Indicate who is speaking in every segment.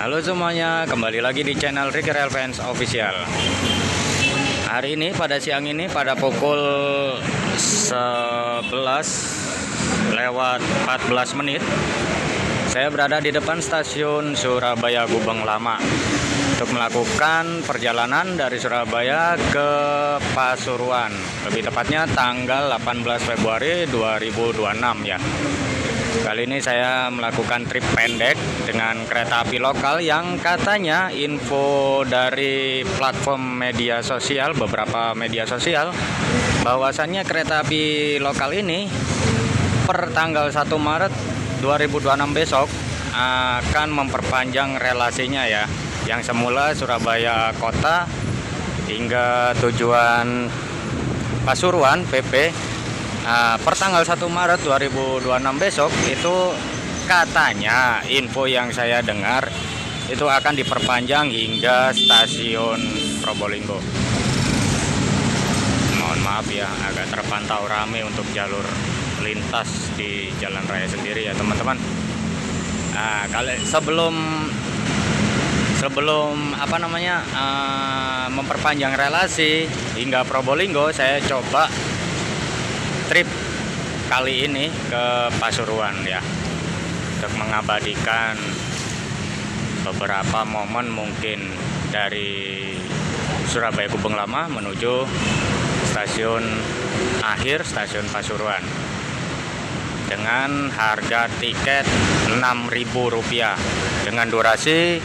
Speaker 1: Halo semuanya, kembali lagi di channel Ricky Real Fans Official. Hari ini pada siang ini pada pukul 11:14 saya berada di depan stasiun Surabaya Gubeng Lama untuk melakukan perjalanan dari Surabaya ke Pasuruan. Lebih tepatnya tanggal 18 Februari 2026 ya. Kali ini saya melakukan trip pendek dengan kereta api lokal yang katanya info dari platform media sosial, beberapa media sosial, bahwasannya kereta api lokal ini per tanggal 1 Maret 2026 besok akan memperpanjang relasinya ya. Yang semula Surabaya Kota hingga tujuan Pasuruan PP. Per tanggal 1 Maret 2026 besok itu katanya info yang saya dengar itu akan diperpanjang hingga stasiun Probolinggo. Mohon maaf ya, agak terpantau ramai untuk jalur lintas di jalan raya sendiri ya teman-teman. Kalau sebelum memperpanjang relasi hingga Probolinggo, saya coba trip kali ini ke Pasuruan ya, untuk mengabadikan beberapa momen mungkin dari Surabaya Gubeng Lama menuju stasiun akhir stasiun Pasuruan dengan harga tiket Rp6.000 dengan durasi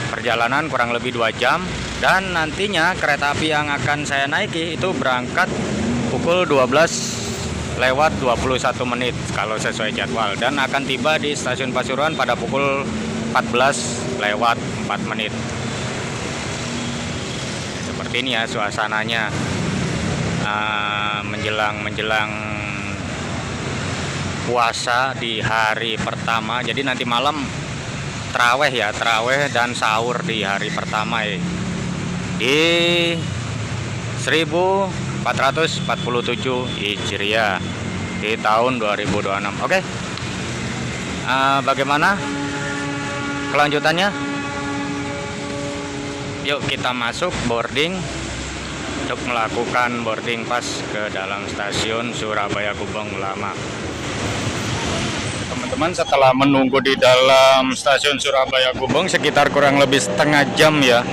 Speaker 1: perjalanan kurang lebih 2 jam, dan nantinya kereta api yang akan saya naiki itu berangkat pukul 12:21 kalau sesuai jadwal, dan akan tiba di stasiun Pasuruan pada pukul 14:04. Seperti ini ya suasananya menjelang puasa di hari pertama. Jadi nanti malam terawih dan sahur di hari pertama ya, di 1447 Hijriah di tahun 2026. Oke. Bagaimana kelanjutannya? Yuk kita masuk boarding untuk melakukan boarding pass ke dalam stasiun Surabaya Gubeng Lama. Teman-teman, setelah menunggu di dalam stasiun Surabaya Gubeng sekitar kurang lebih setengah jam ya,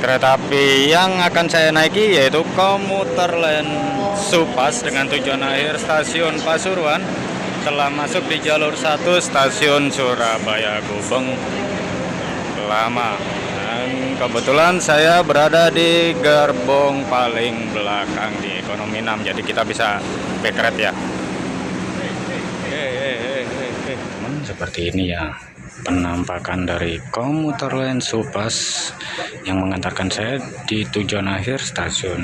Speaker 1: kereta api yang akan saya naiki yaitu komuter lain Supas dengan tujuan akhir stasiun Pasuruan telah masuk di jalur 1 stasiun Surabaya Gubeng Lama. Dan kebetulan saya berada di gerbong paling belakang di ekonomi 6, jadi kita bisa backrest ya. Seperti ini ya penampakan dari komuter lain Supas yang mengantarkan saya di tujuan akhir stasiun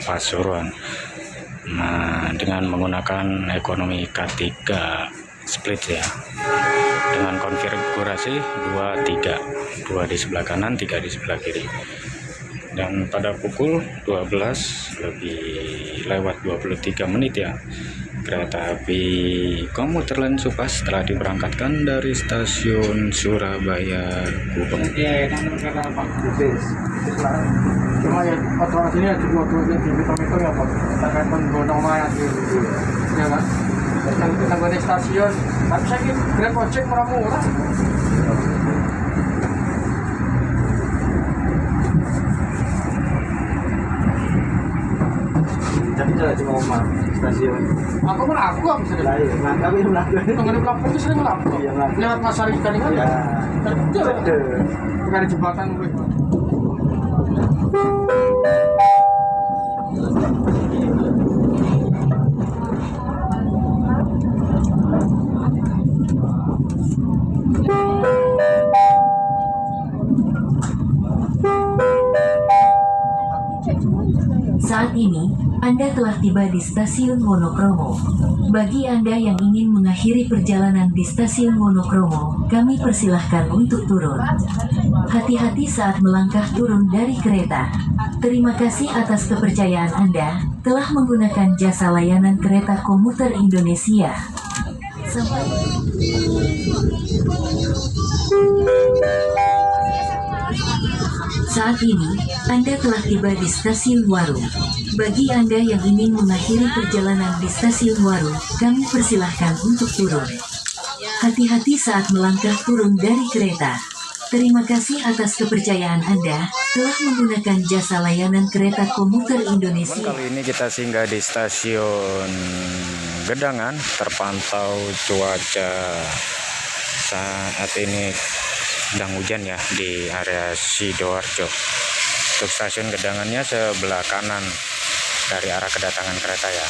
Speaker 1: Pasuruan. Nah, dengan menggunakan ekonomi K3 split ya, dengan konfigurasi 2-3, 2 di sebelah kanan, 3 di sebelah kiri. Dan pada pukul 12:23 ya, kereta api komuter lain Supas telah diberangkatkan dari stasiun Surabaya Gubeng.
Speaker 2: Cuma ya aturan sini ya juga di meter ya Pak, terkait menggonong mayat gitu ya kan. Dan kita gone stasiun, tapi saya kira Grab Ojek murah-murah.
Speaker 3: Tapi tidak cuma rumah stasiun.
Speaker 2: Aku bisa deh.
Speaker 3: Nah, tapi melanggar.
Speaker 2: Pengen pelapor itu sering melapor.
Speaker 3: Iya, melapor.
Speaker 2: Lewat Masarika kan?
Speaker 3: Ya.
Speaker 2: Betul. Bukan di jembatan gue.
Speaker 4: Saat ini, Anda telah tiba di stasiun Wonokromo. Bagi Anda yang ingin mengakhiri perjalanan di stasiun Wonokromo, kami persilahkan untuk turun. Hati-hati saat melangkah turun dari kereta. Terima kasih atas kepercayaan Anda telah menggunakan jasa layanan kereta komuter Indonesia. Sampai Saat ini, Anda telah tiba di Stasiun Waru. Bagi Anda yang ingin mengakhiri perjalanan di Stasiun Waru, kami persilahkan untuk turun. Hati-hati saat melangkah turun dari kereta. Terima kasih atas kepercayaan Anda telah menggunakan jasa layanan kereta komuter Indonesia.
Speaker 1: Kali ini kita singgah di Stasiun Gedangan. Terpantau cuaca saat ini sedang hujan ya di area Sidoarjo. Untuk stasiun Gedangannya sebelah kanan dari arah kedatangan kereta ya.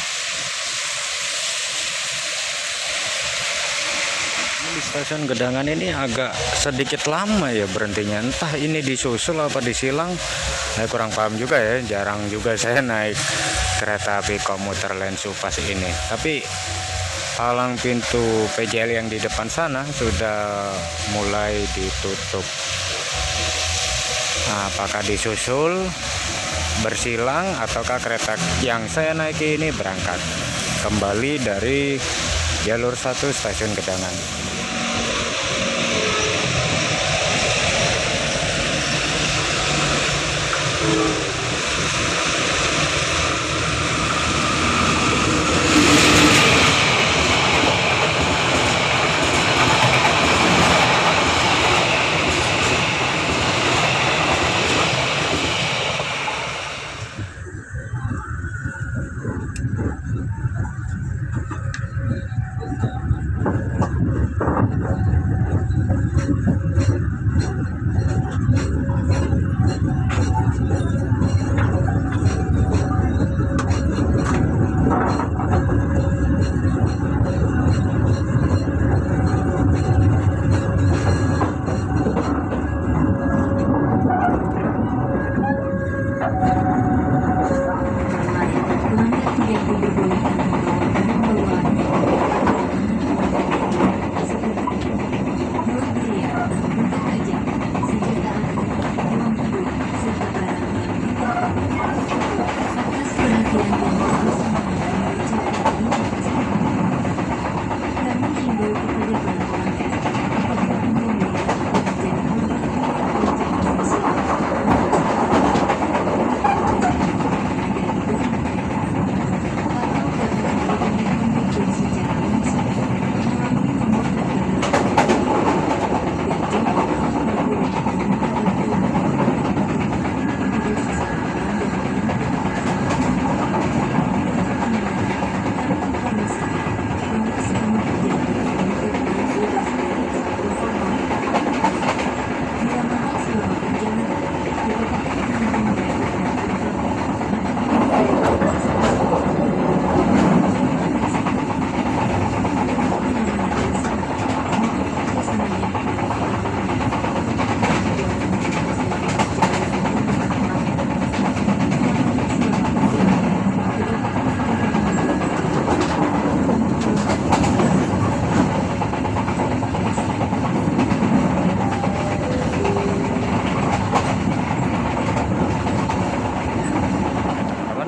Speaker 1: Di stasiun Gedangan ini agak sedikit lama ya berhentinya, entah ini disusul apa disilang, saya kurang paham juga ya. Jarang juga saya naik kereta api komuter lain Supas ini, tapi palang pintu PJL yang di depan sana sudah mulai ditutup. Nah, apakah disusul, bersilang, ataukah kereta yang saya naiki ini berangkat kembali dari jalur 1 stasiun Gedangan.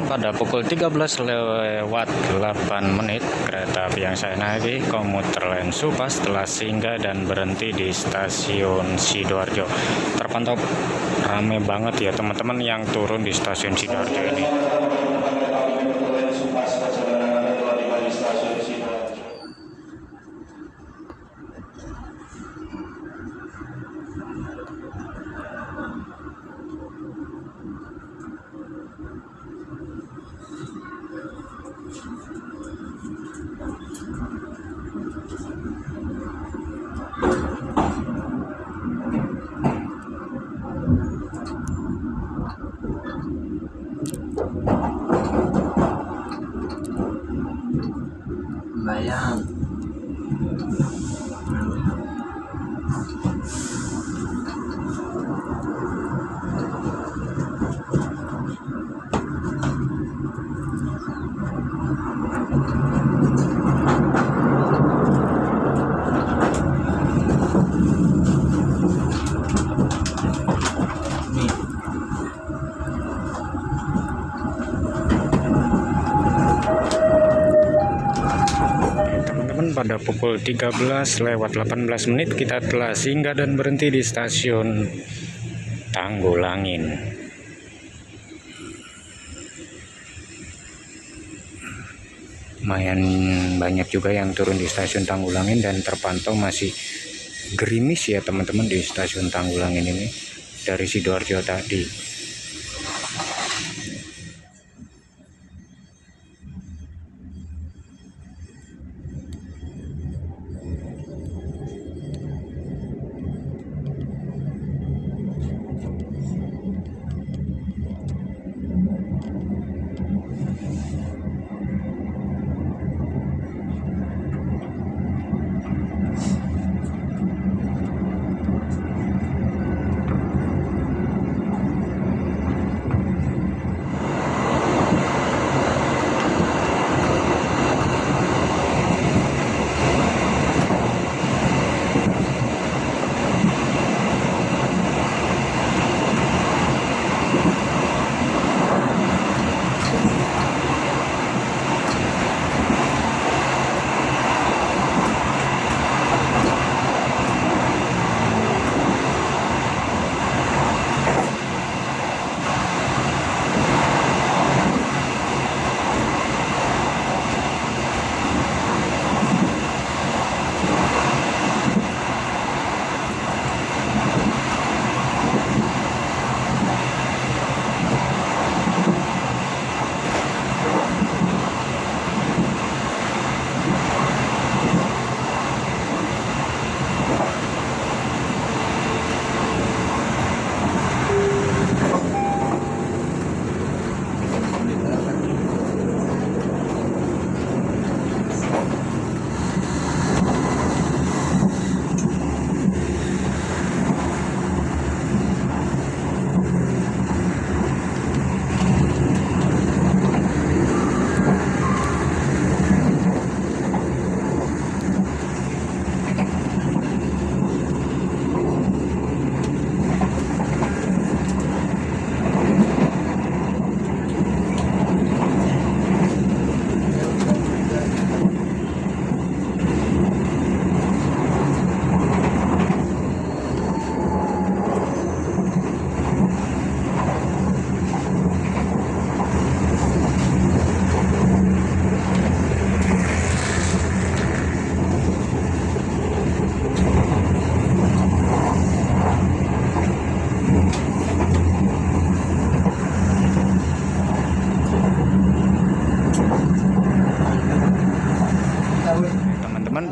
Speaker 1: Pada pukul 13:08 kereta api yang saya naiki komuter lain Supas telah singgah dan berhenti di stasiun Sidoarjo. Terpantau ramai banget ya teman-teman yang turun di stasiun Sidoarjo ini.
Speaker 3: Bayang.
Speaker 1: Pada pukul 13:18 kita telah singgah dan berhenti di stasiun Tanggulangin. Lumayan banyak juga yang turun di stasiun Tanggulangin dan terpantau masih gerimis ya teman-teman di stasiun Tanggulangin ini dari Sidoarjo tadi.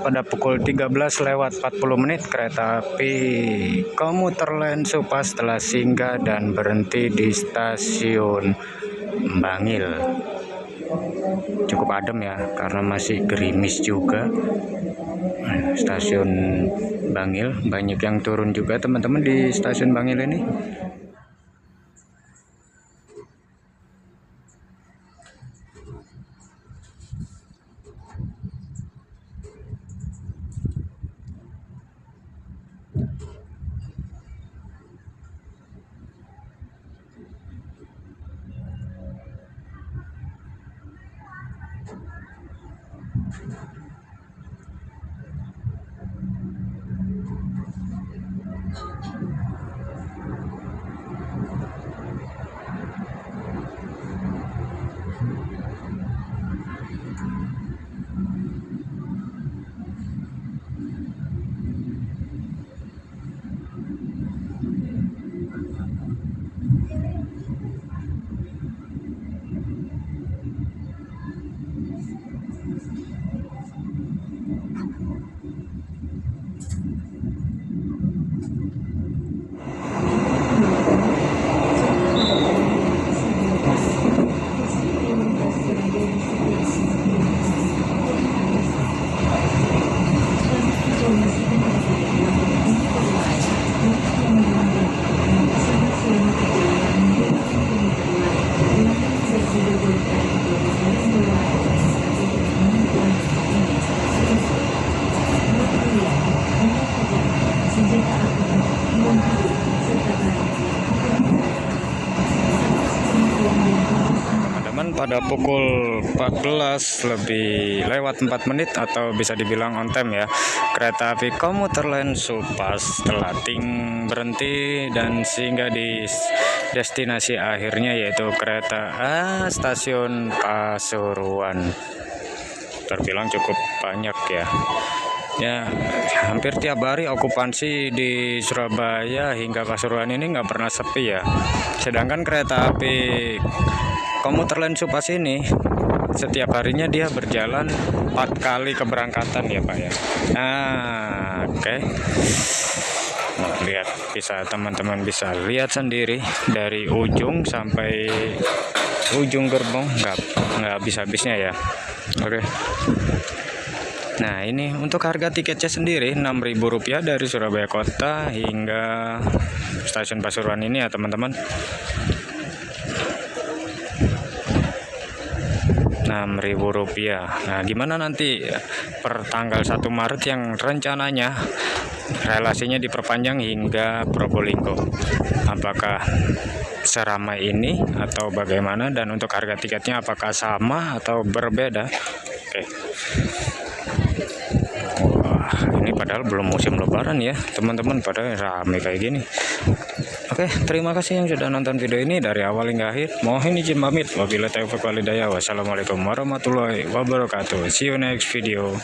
Speaker 1: Pada pukul 13:40 kereta api komuter lain Supas telah singgah dan berhenti di stasiun Bangil. Cukup adem ya karena masih gerimis juga. Stasiun Bangil banyak yang turun juga teman-teman di stasiun Bangil ini. pada pukul 14 lebih lewat 4 menit atau bisa dibilang on time ya. Kereta api komuter lain Supas telah berhenti dan singgah di destinasi akhirnya yaitu stasiun Pasuruan. Terbilang cukup banyak ya. Ya, hampir tiap hari okupansi di Surabaya hingga Pasuruan ini nggak pernah sepi ya. Sedangkan kereta api komuter lain Supas ini setiap harinya dia berjalan 4 kali keberangkatan ya Pak ya. Nah, oke. Nah, lihat, teman-teman bisa lihat sendiri dari ujung sampai ujung gerbong nggak habis-habisnya ya. Oke. Nah, ini untuk harga tiketnya sendiri Rp6.000 dari Surabaya Kota hingga stasiun Pasuruan ini ya teman-teman. Rp6.000. Nah, gimana nanti per tanggal 1 Maret yang rencananya relasinya diperpanjang hingga Probolinggo? Apakah seramai ini atau bagaimana, dan untuk harga tiketnya apakah sama atau berbeda? Oke. Wah, ini padahal belum musim lebaran ya teman-teman, padahal ramai kayak gini. Oke, terima kasih yang sudah nonton video ini dari awal hingga akhir. Mohon izin pamit. Wabillahi taufiq wal hidayah. Wassalamualaikum warahmatullahi wabarakatuh. See you next video.